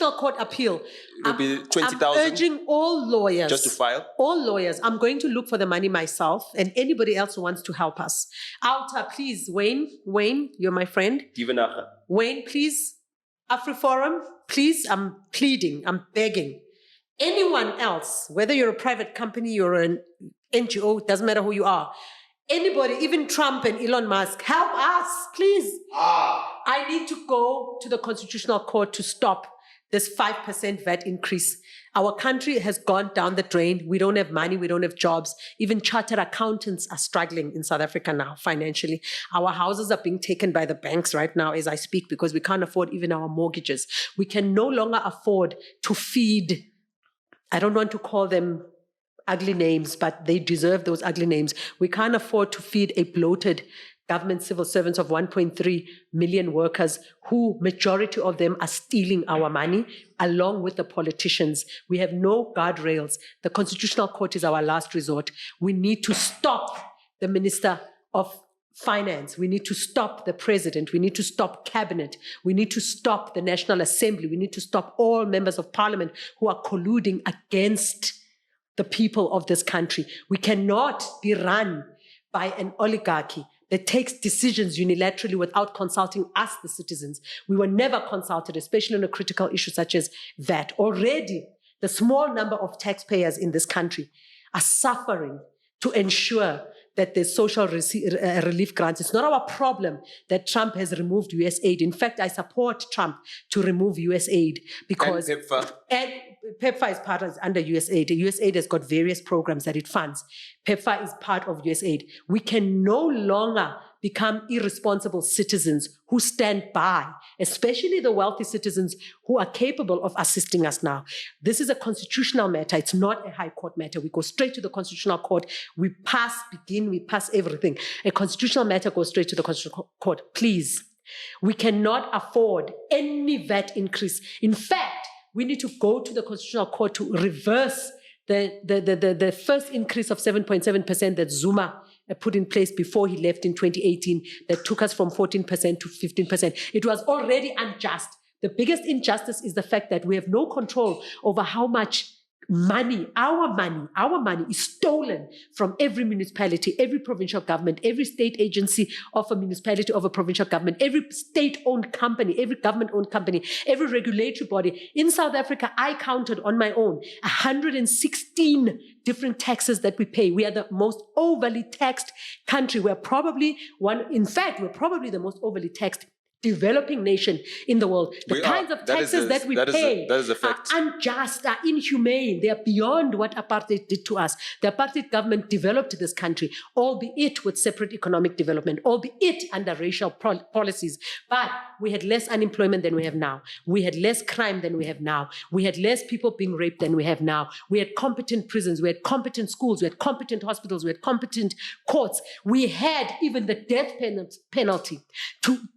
Constitutional Court appeal. It will be 20,000. I'm urging all lawyers. Just to file? All lawyers. I'm going to look for the money myself and anybody else who wants to help us. Alta, please, Wayne, you're my friend. Wayne, please. AfriForum, please, I'm pleading, I'm begging. Anyone else, whether you're a private company or an NGO, doesn't matter who you are. Anybody, even Trump and Elon Musk, help us, please. I need to go to the Constitutional Court to stop this 5% VAT increase. Our country has gone down the drain. We don't have money. We don't have jobs. Even chartered accountants are struggling in South Africa now financially. Our houses are being taken by the banks right now as I speak because we can't afford even our mortgages. We can no longer afford to feed, I don't want to call them ugly names, but they deserve those ugly names. We can't afford to feed a bloated government civil servants of 1.3 million workers who, majority of them, are stealing our money along with the politicians. We have no guardrails. The Constitutional Court is our last resort. We need to stop the Minister of Finance. We need to stop the President. We need to stop Cabinet. We need to stop the National Assembly. We need to stop all members of Parliament who are colluding against the people of this country. We cannot be run by an oligarchy that takes decisions unilaterally without consulting us, the citizens. We were never consulted, especially on a critical issue such as VAT. Already, the small number of taxpayers in this country are suffering to ensure that there's social relief grants. It's not our problem that Trump has removed US aid. In fact, I support Trump to remove US aid because... And PEPFAR. And PEPFAR is part of under US aid. US aid has got various programs that it funds. PEPFAR is part of US aid. We can no longer become irresponsible citizens who stand by, especially the wealthy citizens who are capable of assisting us now. This is a constitutional matter. It's not a high court matter. We go straight to the Constitutional Court. We pass everything. A constitutional matter goes straight to the Constitutional Court. Please. We cannot afford any VAT increase. In fact, we need to go to the Constitutional Court to reverse the first increase of 7.7% that Zuma put in place before he left in 2018 that took us from 14% to 15%. It was already unjust. The biggest injustice is the fact that we have no control over how much money, our money is stolen from every municipality, every provincial government, every state agency of a municipality, of a provincial government, every state-owned company, every government-owned company, every regulatory body. In South Africa, I counted on my own 116 different taxes that we pay. We are the most overly taxed country. We're probably the most overly taxed developing nation in the world. The kinds of taxes that we pay are unjust, are inhumane. They are beyond what apartheid did to us. The apartheid government developed this country, albeit with separate economic development, albeit under racial policies. But we had less unemployment than we have now. We had less crime than we have now. We had less people being raped than we have now. We had competent prisons. We had competent schools. We had competent hospitals. We had competent courts. We had even the death penalty to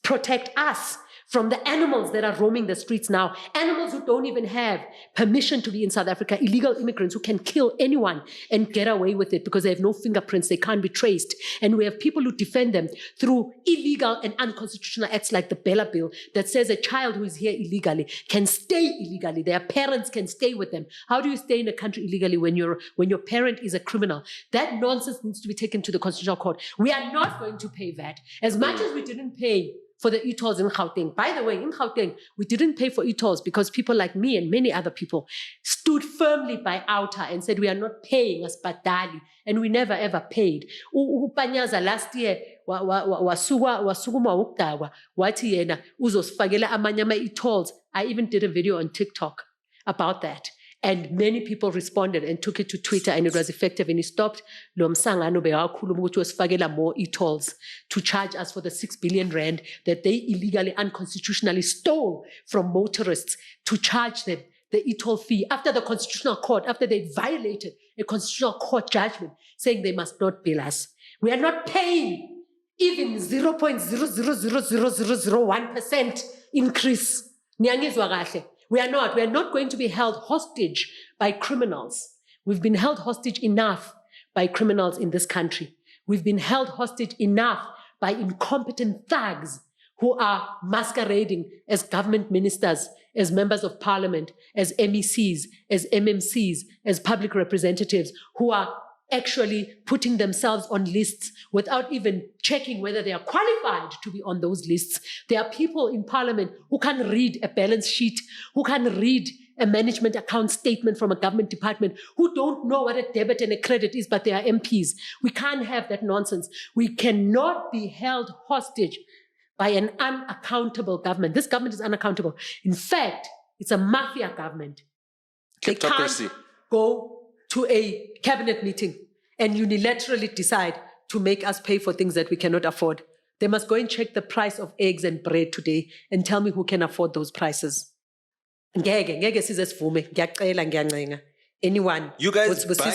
protect us from the animals that are roaming the streets now. Animals who don't even have permission to be in South Africa. Illegal immigrants who can kill anyone and get away with it because they have no fingerprints. They can't be traced. And we have people who defend them through illegal and unconstitutional acts like the Bella Bill that says a child who is here illegally can stay illegally. Their parents can stay with them. How do you stay in a country illegally when your parent is a criminal? That nonsense needs to be taken to the Constitutional Court. We are not going to pay that. As much as we didn't pay for the e-tolls in Gauteng. By the way, in Gauteng, we didn't pay for e-tolls because people like me and many other people stood firmly by OUTA and said, we are not paying us badali, and we never ever paid. Upanyaza last year, wasukuma ukudakwa, wathi yena uzosifakela amanye ama e-tolls. I even did a video on TikTok about that. And many people responded and took it to Twitter, and it was effective. And he stopped lo msangano bewakhuluma ukuthi wasifakela more e-tolls to charge us for the 6 billion rand that they illegally, unconstitutionally stole from motorists to charge them the e-toll fee after the Constitutional Court, after they violated a Constitutional Court judgment saying they must not bill us. We are not paying even 0.0000001% increase. Nyangizwa kahle. We are not going to be held hostage by criminals. We've been held hostage enough by criminals in this country. We've been held hostage enough by incompetent thugs who are masquerading as government ministers as members of parliament, as MECs, as MMCs, as public representatives who are actually putting themselves on lists without even checking whether they are qualified to be on those lists. There are people in parliament who can read a balance sheet, who can read a management account statement from a government department, who don't know what a debit and a credit is, but they are MPs. We can't have that nonsense. We cannot be held hostage by an unaccountable government. This government is unaccountable. In fact, it's a mafia government. They can't go to a cabinet meeting and unilaterally decide to make us pay for things that we cannot afford. They must go and check the price of eggs and bread today and tell me who can afford those prices. Anyone You guys buy